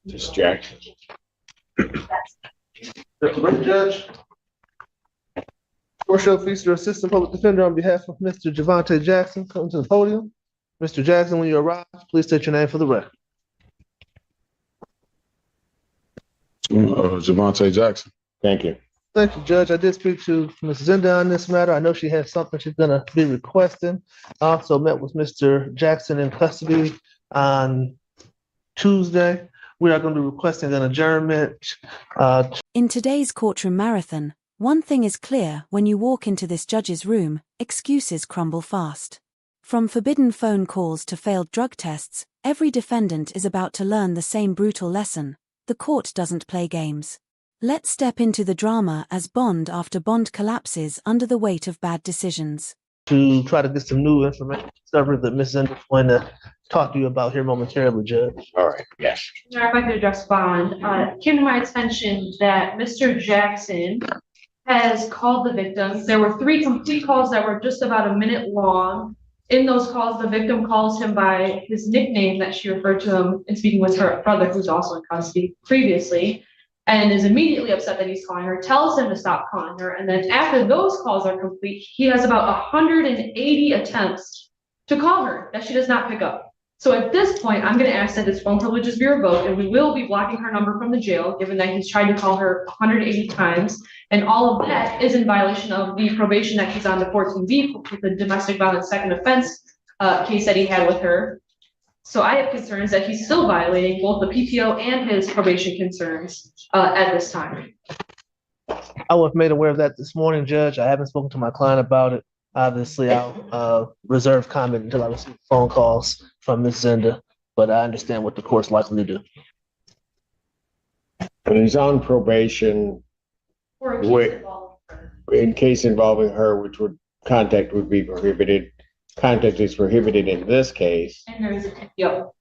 Distraction. Judge. Portia Feaster, Assistant Public Defender, on behalf of Mr. Javante Jackson, come to the podium. Mr. Jackson, when you arrive, please state your name for the record. Javante Jackson. Thank you. Thank you, Judge. I did speak to Ms. Zinda on this matter. I know she has something she's gonna be requesting. I also met with Mr. Jackson in custody on Tuesday. We are gonna be requesting an adjournment. In today's courtroom marathon, one thing is clear: when you walk into this judge's room, excuses crumble fast. From forbidden phone calls to failed drug tests, every defendant is about to learn the same brutal lesson: the court doesn't play games. Let's step into the drama as bond after bond collapses under the weight of bad decisions. To try to get some new information, discovery that Ms. Zinda is going to talk to you about here momentarily, Judge. All right. Yes. If I could address bond, came to my attention that Mr. Jackson has called the victim. There were 3 complete calls that were just about a minute long. In those calls, the victim calls him by his nickname that she referred to him in speaking with her brother, who's also in custody previously, and is immediately upset that he's calling her, tells him to stop calling her. And then after those calls are complete, he has about 180 attempts to call her that she does not pick up. So at this point, I'm going to ask that his phone privileges be revoked, and we will be blocking her number from the jail, given that he's tried to call her 180 times. And all of that is in violation of the probation that he's on, the 14B, with the domestic violence second offense case that he had with her. So I have concerns that he's still violating both the PPO and his probation concerns at this time. I was made aware of that this morning, Judge. I haven't spoken to my client about it. Obviously, I'll reserve comment until I receive phone calls from Ms. Zinda, but I understand what the court's likely to do. And he's on probation. Or In case involving her, which contact would be prohibited. Contact is prohibited in this case. And there is a PPO.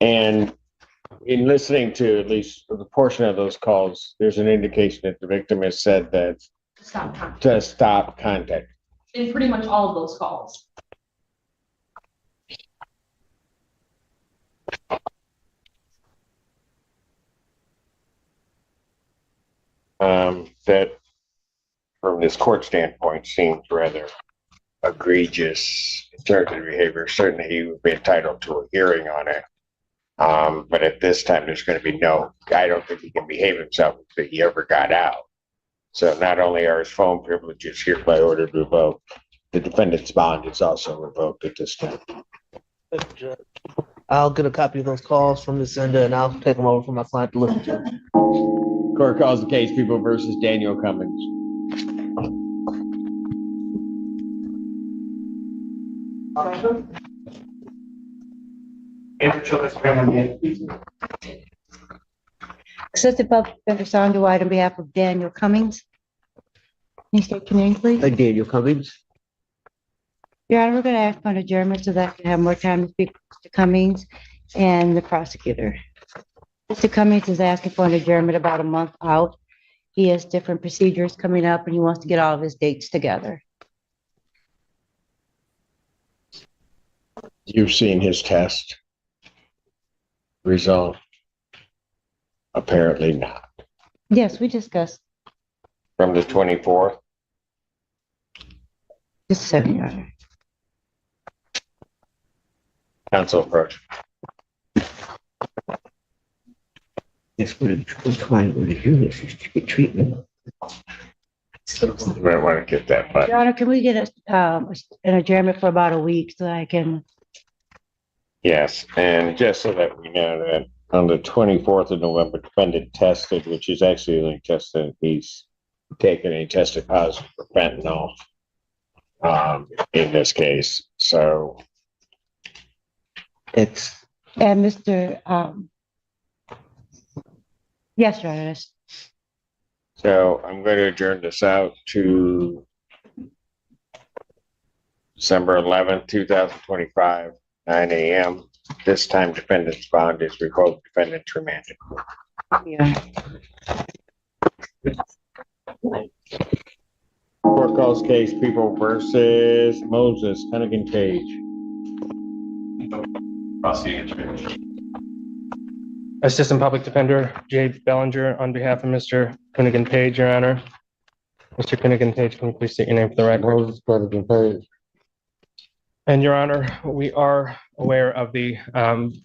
And in listening to at least the portion of those calls, there's an indication that the victim has said that to stop contact. In pretty much all of those calls. That from this court standpoint seems rather egregious in terms of behavior. Certainly he would be entitled to a hearing on it. But at this time, there's going to be I don't think he can behave himself if he ever got out. So not only are his phone privileges hereby ordered revoked, the defendant's bond is also revoked at this time. I'll get a copy of those calls from Ms. Zinda and I'll take them over for my client to listen to. Court calls the case People versus Daniel Cummings. Assistant Public Defender Sandra White on behalf of Daniel Cummings. Can you state your name, please? Daniel Cummings. Your Honor, we're going to ask for an adjournment so that I can have more time to speak to Mr. Cummings and the prosecutor. Mr. Cummings is asking for an adjournment about a month out. He has different procedures coming up and he wants to get all of his dates together. You've seen his test result? Apparently not. Yes, we discussed. From the 24th? Just a second, Your Honor. Counsel approach. Yes, but the client would hear this is to get treatment. You might want to get that button. Your Honor, can we get an adjournment for about a week so I can? Yes, and just so that we know that on the 24th of November, defendant tested, which is actually the only test that he's taken, and he tested positive for fentanyl in this case. So it's. And Mr. Yes, Your Honor. So I'm going to adjourn this out to December 11th, 2025, 9 a.m. This time, defendant's bond is revoked, defendant's remanded. Yeah. Court calls case People versus Moses, Hennigan Page. Assistant Public Defender Jay Bellinger on behalf of Mr. Finnegan Page, Your Honor. Mr. Finnegan Page, can you please state your name for the record? Moses Finnegan Page. And Your Honor, we are aware of the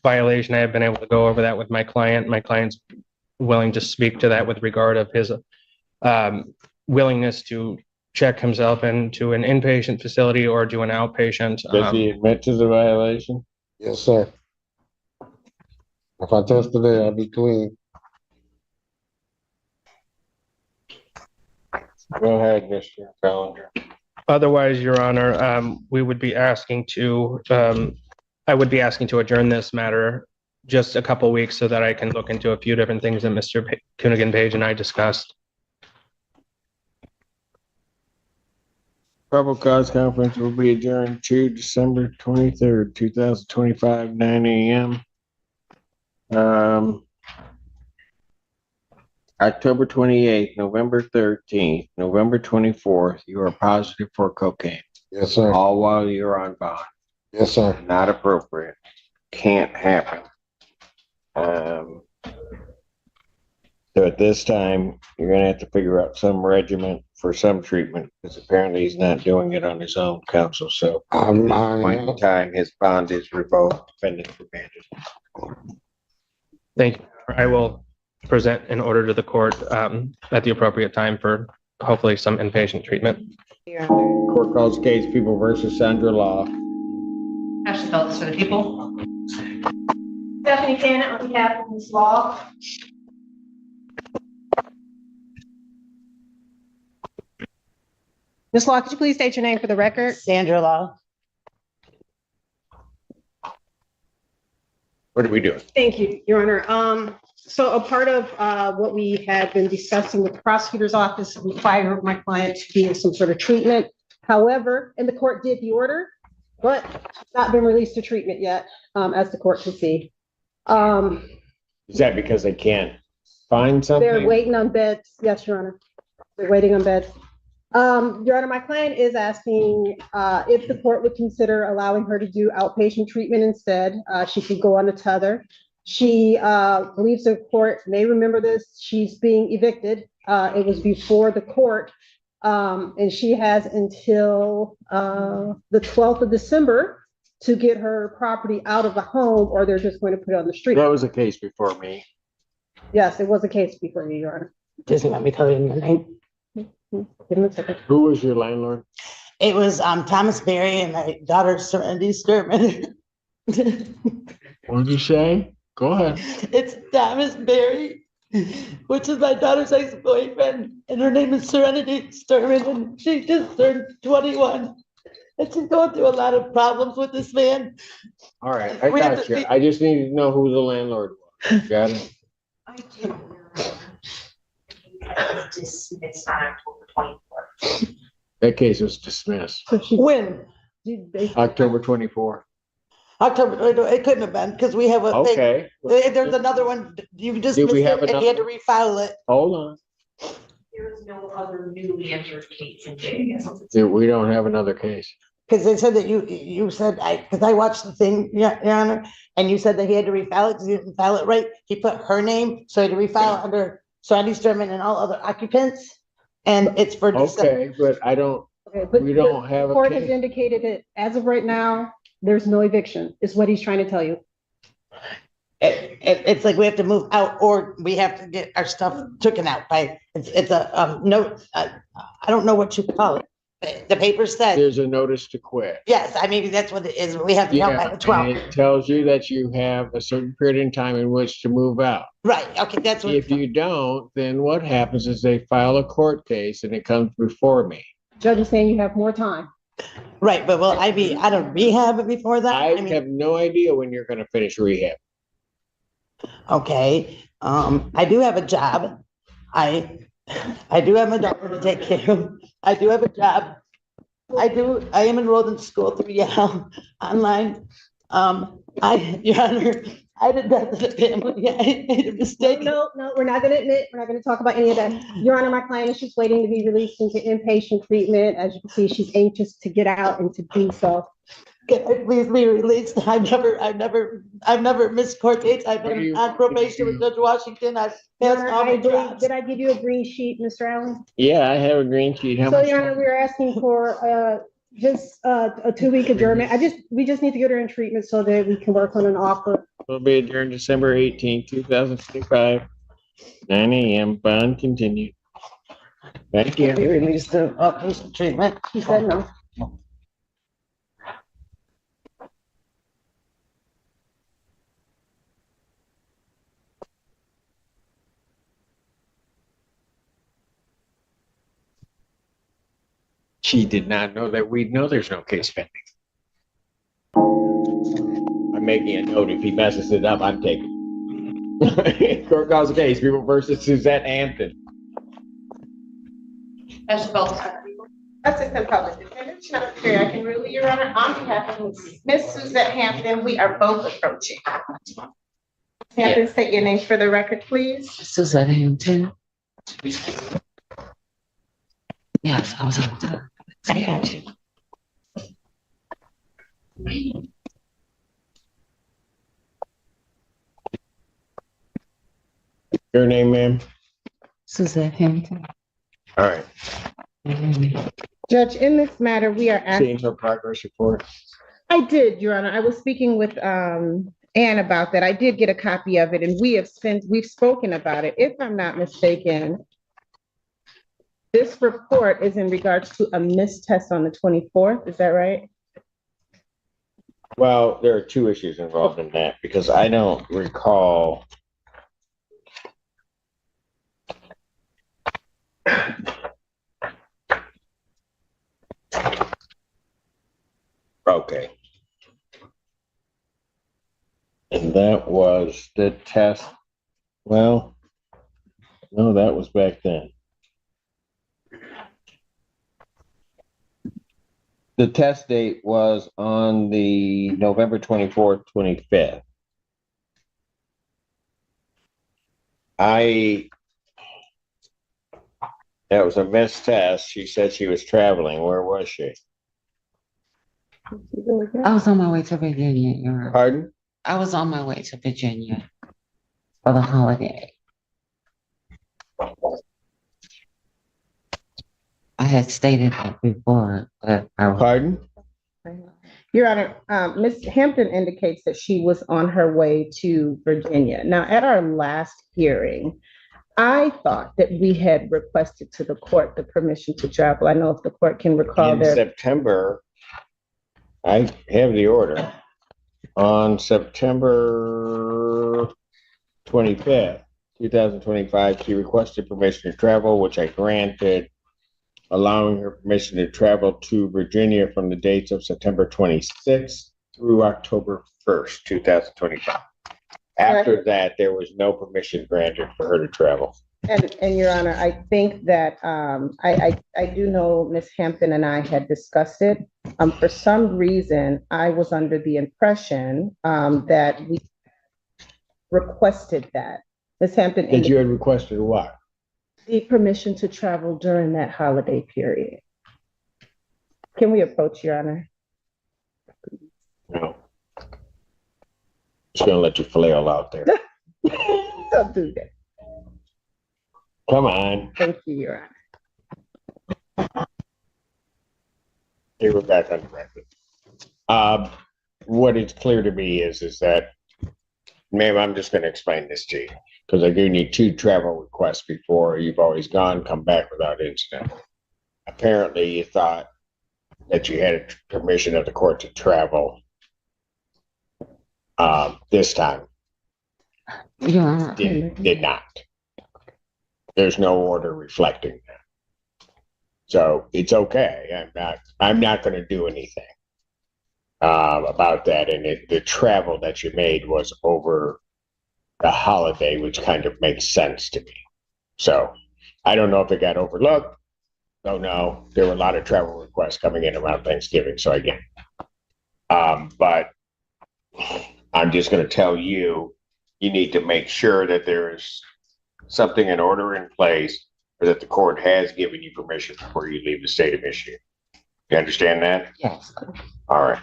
violation. I have been able to go over that with my client. My client's willing to speak to that with regard of his willingness to check himself into an inpatient facility or do an outpatient. Does he admit to the violation? Yes, sir. If I test today, I'll be clean. Go ahead, Mr. Bellinger. Otherwise, Your Honor, we would be asking to, I would be asking to adjourn this matter just a couple weeks so that I can look into a few different things that Mr. Finnegan Page and I discussed. Probable cause conference will be adjourned to December 23rd, 2025, 9 a.m. October 28th, November 13th, November 24th, you are positive for cocaine. Yes, sir. All while you're on bond. Yes, sir. Not appropriate. Can't happen. So at this time, you're gonna have to figure out some regimen for some treatment, because apparently he's not doing it on his own, counsel, so. At this point in time, his bond is revoked, defendant remanded. Thank you. I will present an order to the court at the appropriate time for hopefully some inpatient treatment. Court calls case People versus Sandra Law. Ashley Phillips for the people. Stephanie Cannon on behalf of Ms. Law. Ms. Law, could you please state your name for the record? Sandra Law. What are we doing? Thank you, Your Honor. So a part of what we had been discussing with the prosecutor's office required my client to be in some sort of treatment. However, and the court did the order, but not been released to treatment yet, as the court can see. Is that because they can't find something? They're waiting on beds. Yes, Your Honor. They're waiting on beds. Your Honor, my client is asking if the court would consider allowing her to do outpatient treatment instead. She could go on a tether. She believes the court may remember this. She's being evicted. It was before the court. And she has until the 12th of December to get her property out of the home, or they're just going to put it on the street. That was a case before me. Yes, it was a case before you, Your Honor. Doesn't let me tell you the name. Give me a second. Who was your landlord? It was Thomas Berry and my daughter Serenity Sturman. What did you say? Go ahead. It's Thomas Berry, which is my daughter's ex-boyfriend, and her name is Serenity Sturman, and she just turned 21. And she's going through a lot of problems with this man. All right, I We have got to you. I just need to know who the landlord was. Got it? I do. Dismissed on October 24th. That case was dismissed. So she, When? October 24th. October, it couldn't have been, because we have a thing. Okay. There's another one, you just Do missed we have it, and he had to refile it. Hold on. There is no other newly entered case in Vegas. We don't have another case. Because they said that you said, because I watched the thing, Your Honor, and you said that he had to refile it, because he didn't file it right. He put her name, so he had to refile it under Serenity Sturman and all other occupants, and it's for December. Okay, but I don't, okay, but we don't have the a court has case. indicated that as of right now, there's no eviction, is what he's trying to tell you. It's like we have to move out, or we have to get our stuff taken out by, it's a, no, I don't know what you call it. The paper said, There's a notice to quit. yes, maybe that's what it is. We have to help by the and 12th. it tells you that you have a certain period in time in which to move out. Right, okay, that's what. If you don't, then what happens is they file a court case and it comes before me. Judge is saying you have more time. Right, but will I be out of rehab before that? I mean, have no idea when you're gonna finish rehab. okay, I do have a job. I do have my daughter to take care of. I do have a job. I am enrolled in school through Yale online. Your Honor, I did that to the family. I made a mistake. No, we're not gonna admit, we're not gonna talk about any of that. Your Honor, my client is just waiting to be released into inpatient treatment. As you can see, she's anxious to get out and to do so. Can I please be released? I've never missed court dates. I've been on probation with Judge Washington. I've Your passed Honor, all I my believe, jobs. did I give you a green sheet, Mr. Allen? Yeah, I have a green sheet. How So, much? Your Honor, we're asking for, just, a 2-week adjournment. We just need to get her in treatment so that we can work on an offer. Will be adjourned December 18th, 2025, 9 a.m. Bond continued. Thank Be you. released to outpatient treatment. She said no. She did not know that we know there's no case pending. I'm making a note. If he messes it up, I'm taking. Court calls the case. People versus Suzette Hampton. Assistant Public Defender, Jennifer Perry, I can rule Your Honor, on behalf of Ms. Suzette Hampton, we are both approaching. Hampton, state your name for the record, please. Suzette Hampton. Yes, I was on time. I got you. Your name, ma'am? Suzette Hampton. All right. Judge, in this matter, we are asking. Seeing her progress report. I did, Your Honor. I was speaking with Ann about that. I did get a copy of it, and we've spoken about it. If I'm not mistaken, this report is in regards to a missed test on the 24th. Is that right? Well, there are two issues involved in that because I don't recall. Okay. And that was the test. Well, no, that was back then. The test date was on the November 24th, 25th. That was a missed test. She said she was traveling. Where was she? I was on my way to Virginia, Your Honor. Pardon? I was on my way to Virginia for the holiday. I had stated that before, but Pardon? Your Honor, Ms. Hampton indicates that she was on her way to Virginia. Now, at our last hearing, I thought that we had requested to the court the permission to travel. I know if the court can recall In that. September, I have the order. On September 25th, 2025, she requested permission to travel, which I granted, allowing her permission to travel to Virginia from the dates of September 26th through October 1st, 2025. After that, there was no permission granted for her to travel. And Your Honor, I think that I do know Ms. Hampton and I had discussed it. For some reason, I was under the impression that we requested that. Ms. Hampton. That you had requested what? The permission to travel during that holiday period. Can we approach, Your Honor? No. Just gonna let you flail out there. Don't do that. Come on. Thank you, Your Honor. Here we're back on the record. What is clear to me is that, ma'am, I'm just gonna explain this to you, because I do need 2 travel requests before you've always gone, come back without incident. Apparently, you thought that you had permission of the court to travel this time. Your Honor, Did not. There's no order reflecting that. So it's okay. I'm not going to do anything about that. And the travel that you made was over the holiday, which kind of makes sense to me. So I don't know if it got overlooked. Don't know. There were a lot of travel requests coming in around Thanksgiving, so I get it. But I'm just gonna tell you, you need to make sure that there is something in order in place or that the court has given you permission before you leave the state of Michigan. You understand that? Yes. All right.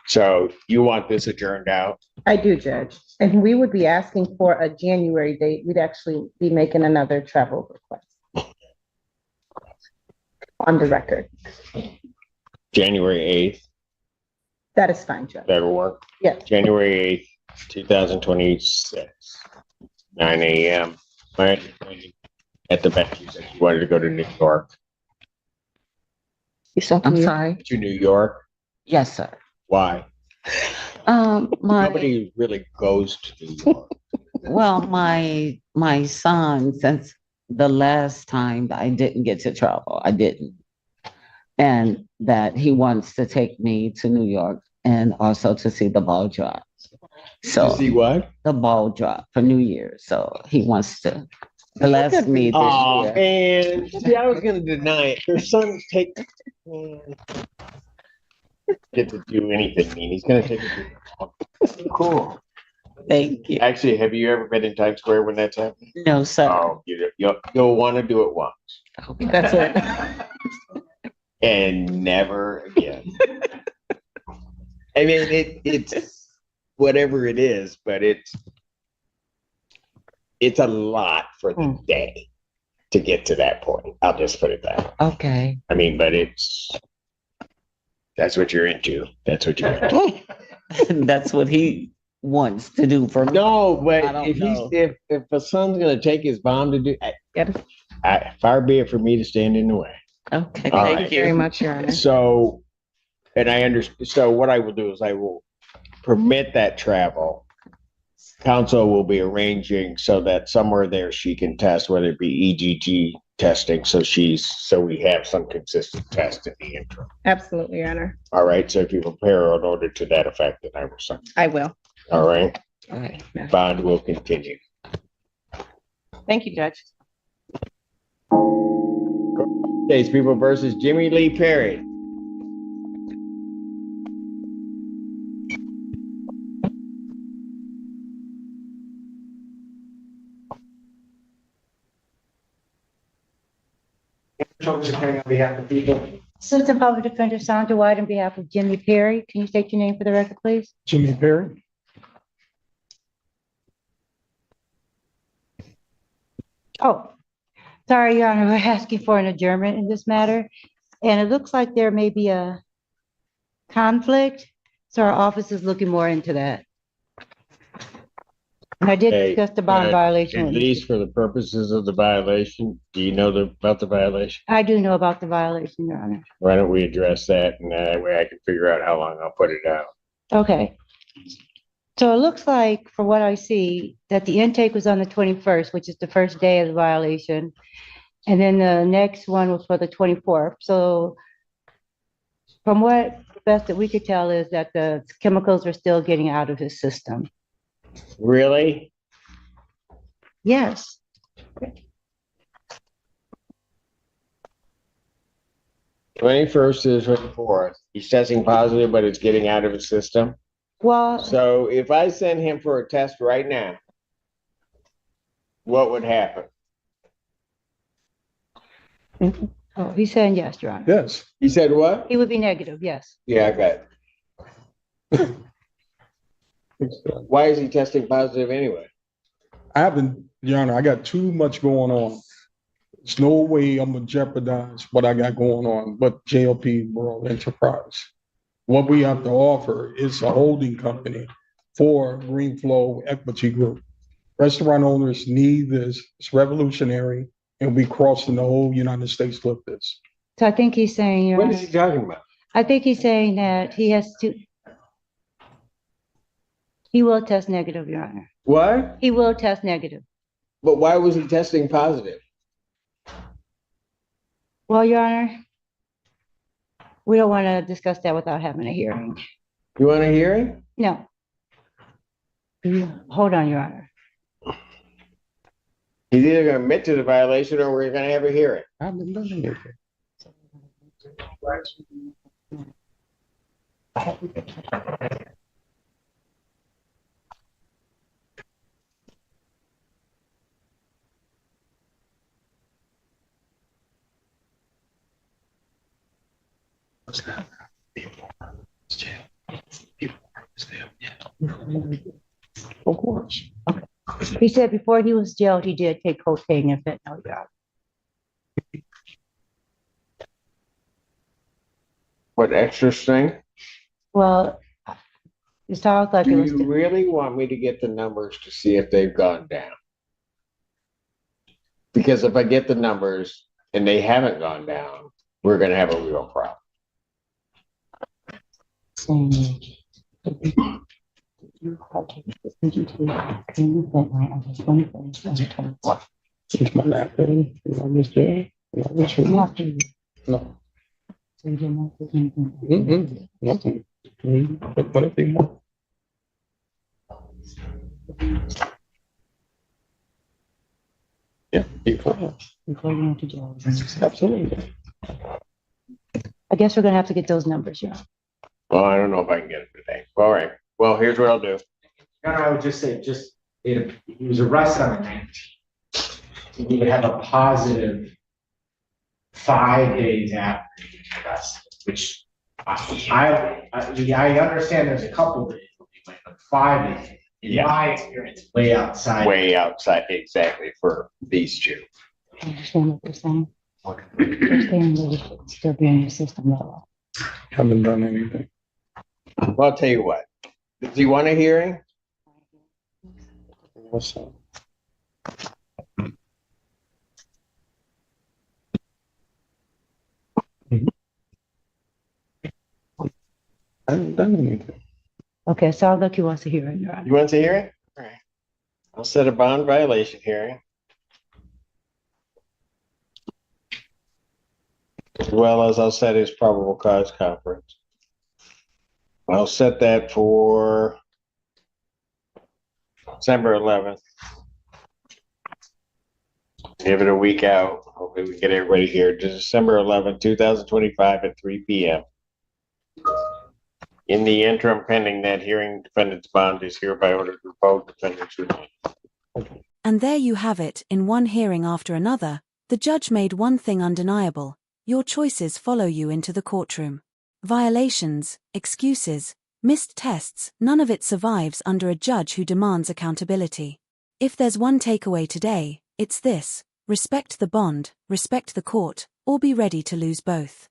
So you want this adjourned out? I do, Judge. And we would be asking for a January date. We'd actually be making another travel request. On the record. January 8th, That is fine, Judge. that'll work? Yes. January 8th, 2026, 9 a.m. My understanding at the bench, you said you wanted to go to New York. I'm sorry. To New York? Yes, sir. Why? Nobody really goes to New York. My son, since the last time I didn't get to travel, I didn't. And that he wants to take me to New York and also to see the ball drop. So To see what? the ball drop for New Year's. So he wants to bless me this Oh, year. man. See, I was gonna deny it. Her son take get to do anything, mean. He's gonna take it to cool. Thank you. Actually, have you ever been in Times Square when that's happening? No, sir. Oh, you'll want to do it once That's it. and never again. I mean, it's whatever it is, but it's a lot for the day to get to that point. I'll just put it that way. Okay. I mean, but that's what you're into. That's what you're into. That's what he wants to do for me. No, but I don't if know. if a son's gonna take his bomb to do, far be it for me to stand in the way. Okay, All thank right. you. Very much, Your Honor. So, and I understand. So what I will do is I will permit that travel. Council will be arranging so that somewhere there she can test, whether it be EGG testing. So we have some consistent test in the interim. Absolutely, Your Honor. All right. So if you prepare an order to that effect, then I will sign. I will. All right. All right. Bond will continue. Thank you, Judge. Case People versus Jimmy Lee Perry. On behalf of people. Assistant Public Defender Sandra White on behalf of Jimmy Perry. Can you state your name for the record, please? Jimmy Perry. Oh, sorry, Your Honor, we're asking for an adjournment in this matter. And it looks like there may be a conflict, so our office is looking more into that. And I did Hey, discuss the bond violation. At with- least for the purposes of the violation, do you know about the violation? I do know about the violation, Your Honor. Why don't we address that, and that way I can figure out how long I'll put it out. Okay. So it looks like, for what I see, that the intake was on the 21st, which is the first day of the violation. And then the next one was for the 24th. So from what the best that we could tell is that the chemicals are still getting out of his system. Really? Yes. 21st to the 24th. He's testing positive, but it's getting out of his system. Well, So if I send him for a test right now, what would happen? oh, he's saying yes, Your Honor. Yes. He said what? He would be negative, yes. Yeah, I got it. Why is he testing positive anyway? I haven't, Your Honor, I got too much going on. There's no way I'm gonna jeopardize what I got going on, but JLP World Enterprise. What we have to offer is a holding company for Greenflow Equity Group. Restaurant owners need this. It's revolutionary, and we crossing the whole United States with this. So I think he's saying, Your What Honor, is he talking about? I think he's saying that he has to, he will test negative, Your Honor. What? He will test negative. But why was he testing positive? Well, Your Honor, we don't want to discuss that without having a hearing. You want to hear it? No. Hold on, Your Honor. He's either going to admit to the violation or we're going to have a hearing. I've been living it. Of course. He said before he was jailed, he did take cocaine and fentanyl, Your Honor. What extra thing? Well, it sounds like it Do was, you really want me to get the numbers to see if they've gone down? Because if I get the numbers and they haven't gone down, we're gonna have a real problem. saying. You did you take cocaine and fentanyl on his 21st, 2024? It's my lap. You want me to? Nothing. No. So you didn't know if there's anything. Mm-mm. Nothing. What if they want? Yeah, before. Before you went to jail. Absolutely. I guess we're gonna have to get those numbers, yeah. Well, I don't know if I can get it today. All right. Well, here's what I'll do. Your Honor, I would just say, if he was arrested on the 19th, we would have a positive 5 days after he was arrested, which I understand there's a couple days, but 5 days, in Yeah. my experience, way outside. Way outside, exactly, for these two. I understand what they're saying. They're saying that it should still be in the system level. Haven't done anything. Well, I'll tell you what. Does he want a hearing? What's up? I haven't done anything. Okay, sounds like he wants to hear it, Your Honor. You want a hearing? All right. I'll set a bond violation hearing. As well as I'll set his probable cause conference. I'll set that for December 11th. Give it a week out. Hopefully we get everybody here. December 11th, 2025 at 3 p.m. In the interim, pending that hearing, defendant's bond is hereby ordered to both defendants remain. And there you have it. In one hearing after another, the judge made one thing undeniable: your choices follow you into the courtroom. Violations, excuses, missed tests, none of it survives under a judge who demands accountability. If there's one takeaway today, it's this: respect the bond, respect the court, or be ready to lose both.